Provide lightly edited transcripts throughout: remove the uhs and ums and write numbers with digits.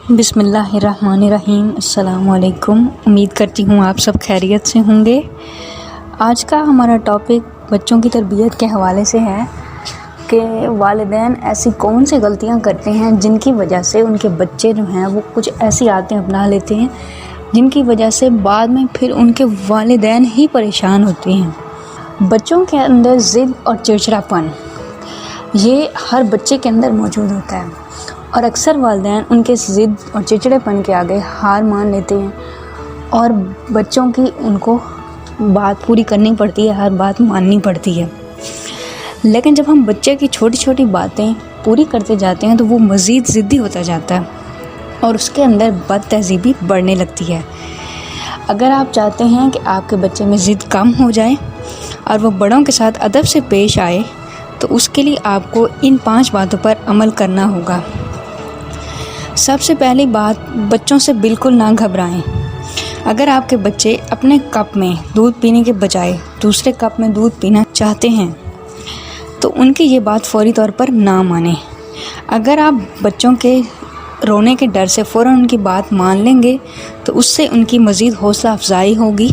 बिस्मिल्लाहिर्रहमानिर्रहीम। अस्सलाम वालेकुम। उम्मीद करती हूँ आप सब खैरियत से होंगे। आज का हमारा टॉपिक बच्चों की तरबियत के हवाले से है कि वालिदैन ऐसी कौन सी गलतियाँ करते हैं जिनकी वजह से उनके बच्चे जो हैं वो कुछ ऐसी आदतें अपना लेते हैं जिनकी वजह से बाद में फिर उनके वालिदैन ही परेशान होते हैं। बच्चों के अंदर ज़िद और चिड़चिड़ापन ये हर बच्चे के अंदर मौजूद होता है और अक्सर वालिदैन उनके ज़िद और चिड़चिड़ेपन के आगे हार मान लेते हैं और बच्चों की उनको बात पूरी करनी पड़ती है, हर बात माननी पड़ती है। लेकिन जब हम बच्चे की छोटी छोटी बातें पूरी करते जाते हैं तो वो मज़ीद ज़िद्दी होता जाता है और उसके अंदर बदतहज़ीबी बढ़ने लगती है। अगर आप चाहते हैं कि आपके बच्चे में ज़िद कम हो जाए और वो बड़ों के साथ अदब से पेश आए तो उसके लिए आपको इन 5 बातों पर अमल करना होगा। सबसे पहली बात, बच्चों से बिल्कुल ना घबराएं। अगर आपके बच्चे अपने कप में दूध पीने के बजाय दूसरे कप में दूध पीना चाहते हैं तो उनकी ये बात फौरी तौर पर ना मानें। अगर आप बच्चों के रोने के डर से फ़ौरन उनकी बात मान लेंगे तो उससे उनकी मज़ीद हौसला अफजाई होगी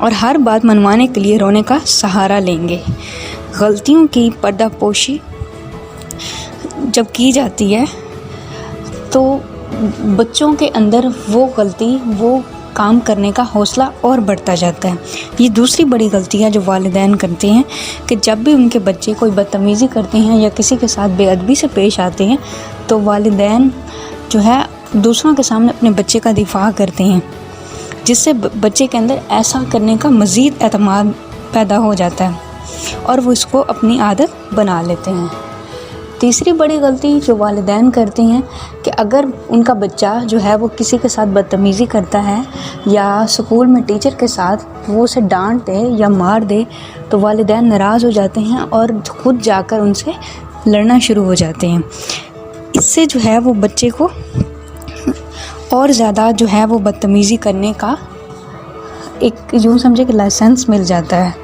और हर बात मनवाने के लिए रोने का सहारा लेंगे। गलतियों की पर्दापोशी जब की जाती है तो बच्चों के अंदर वो काम करने का हौसला और बढ़ता जाता है। ये दूसरी बड़ी गलती है जो वालिदैन करते हैं कि जब भी उनके बच्चे कोई बदतमीज़ी करते हैं या किसी के साथ बेअदबी से पेश आते हैं तो वालिदैन जो है दूसरों के सामने अपने बच्चे का दिफा करते हैं, जिससे बच्चे के अंदर ऐसा करने का मज़ीद एतमाद पैदा हो जाता है और वो इसको अपनी आदत बना लेते हैं। तीसरी बड़ी गलती जो वालिदैन करते हैं कि अगर उनका बच्चा जो है वो किसी के साथ बदतमीज़ी करता है या स्कूल में टीचर के साथ वो उसे डांट दे या मार दे तो वालिदैन नाराज़ हो जाते हैं और खुद जाकर उनसे लड़ना शुरू हो जाते हैं। इससे जो है वो बच्चे को और ज़्यादा जो है वो बदतमीज़ी करने का एक यूँ समझे कि लाइसेंस मिल जाता है।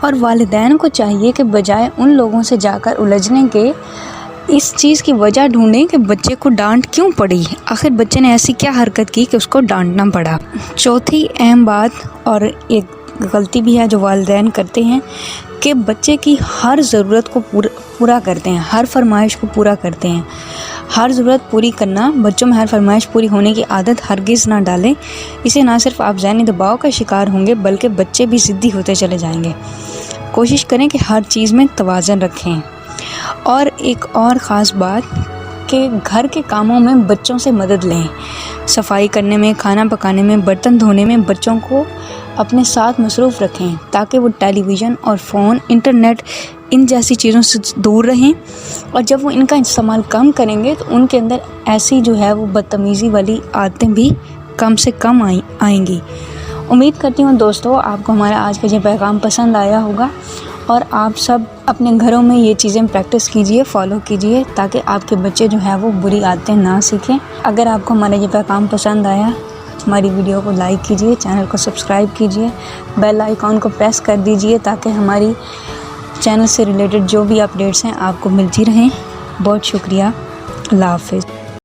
और वालिदैन को चाहिए कि बजाय उन लोगों से जाकर उलझने के इस चीज़ की वजह ढूंढें कि बच्चे को डांट क्यों पड़ी, आखिर बच्चे ने ऐसी क्या हरकत की कि उसको डांटना पड़ा। चौथी अहम बात और एक गलती भी है जो वालिदैन करते हैं कि बच्चे की हर ज़रूरत को पूरा करते हैं, हर फरमाइश को पूरा करते हैं। हर ज़रूरत पूरी करना, बच्चों में हर फरमाइश पूरी होने की आदत हरगिज़ ना डालें। इसे ना सिर्फ आप ज़हनी दबाव का शिकार होंगे बल्कि बच्चे भी ज़िद्दी होते चले जाएंगे। कोशिश करें कि हर चीज़ में तवाज़ुन रखें। और एक और ख़ास बात कि घर के कामों में बच्चों से मदद लें। सफाई करने में, खाना पकाने में, बर्तन धोने में बच्चों को अपने साथ मसरूफ़ रखें ताकि वो टेलीविज़न और फ़ोन, इंटरनेट इन जैसी चीज़ों से दूर रहें। और जब वो इनका इस्तेमाल कम करेंगे तो उनके अंदर ऐसी जो है वो बदतमीज़ी वाली आदतें भी कम से कम आएंगी। उम्मीद करती हूँ दोस्तों आपको हमारा आज का ये पैगाम पसंद आया होगा और आप सब अपने घरों में ये चीज़ें प्रैक्टिस कीजिए, फॉलो कीजिए ताकि आपके बच्चे जो है वो बुरी आदतें ना सीखें। अगर आपको हमारा ये पैगाम पसंद आया हमारी वीडियो को लाइक कीजिए, चैनल को सब्सक्राइब कीजिए, बेल आइकॉन को प्रेस कर दीजिए ताकि हमारी चैनल से रिलेटेड जो भी अपडेट्स हैं आपको मिलती रहें। बहुत शुक्रिया। अल्लाह हाफ़िज़।